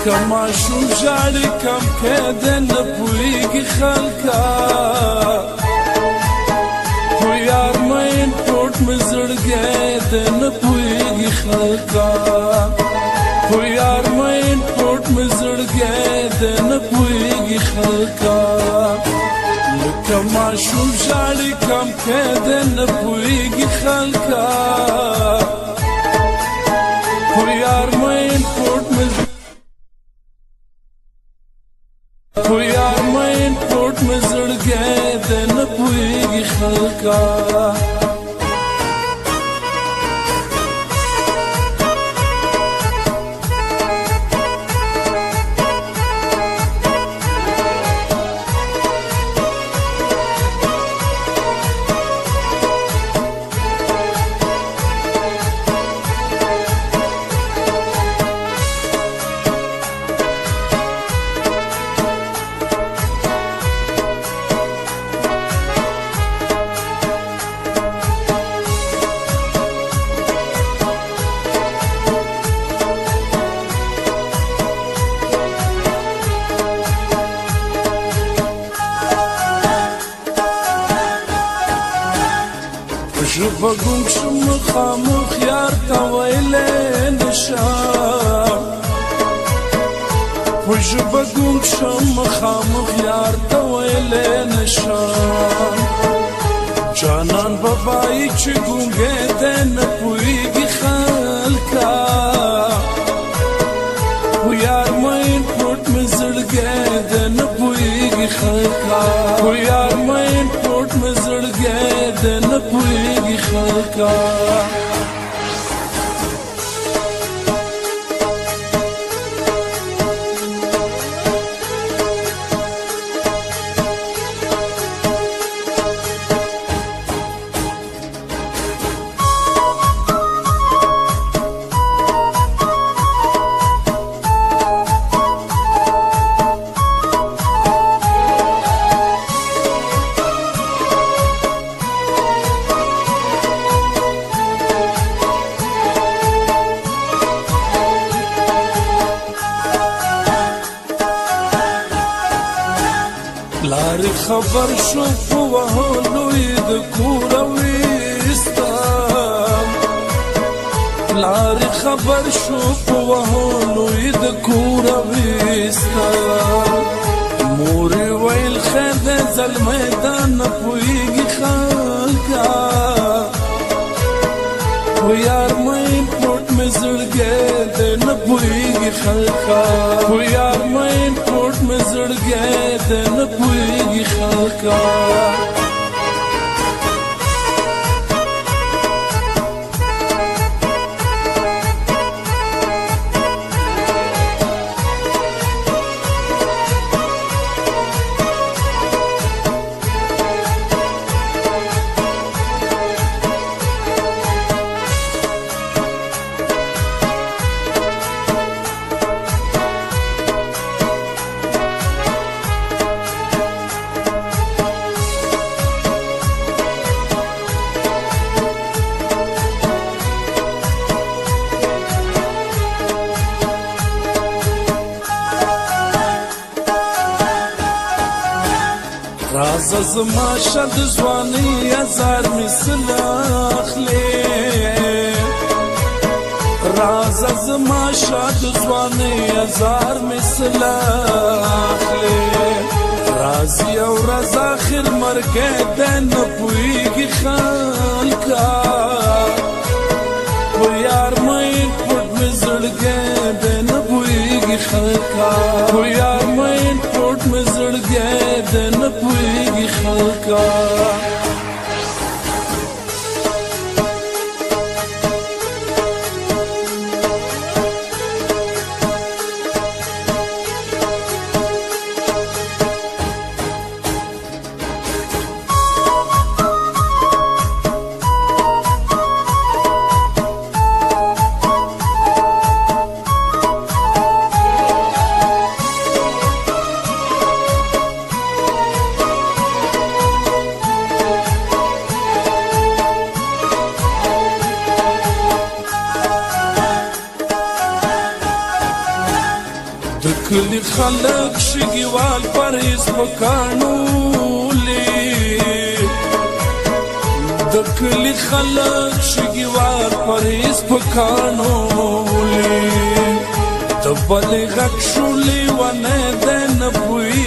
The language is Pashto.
کما شوم ژاړي کم کېده نه پوهېږي خلکه خو یار مین ټوټ مې زړګی دی نه پوهېږي خلکه خو یار مین ټوټ مې زړګی دی نه پوهېږي خلکه لکه ماشوم ژاړي کم کېده نه پوهېږي خلکه خو یار مین ټوټ مې خو یار مین ټوټ مې زړګی دی نه پوهېږي خلکه ژبه ګونګ شم مخامخ یار ته ویلی نشم په ژبه ګونګ شم مخامخ یار ته ویلی نشم جانان به وایي چې ګونګی دی نه پوهېږي خلکه خو یار مین ټوټ مې زړګی دی نه پوهېږي خلکه خو یار مین ټوټ مې زړګی دی نه پوهېږي خلکه لارې خبر شو په وهلو یې د کوره ویستم لارې خبر شو په وهلو یې د کوره ویستم مور یې ویل خیر دی زلمی دا نه پوهېږي خلکه خو یار مین ټوټ مې زړګی دی نه پوهېږي خلکه خو یار مین ټوټ مې زړګی دی نه پوهېږي خلکه رازه زما شه د ځوانۍ هزار مثل اخلي رازه زما شه د ځوانۍ هزار مثل اخلي راځي او راز اخر مرګی دی نه پوهېږي خلکه خو یار مین ټوټ مې زړګی دی نه پوهېږي خلکه خو یار مین ټوټ مې زړګی دی نه پوهېږي خلکه د کلی خلک شګیوال پرهیز پکانولي د کلی خلک شګیوال پرهیز پکانولي د بلې غږ شولې ونه د نه پوهېږي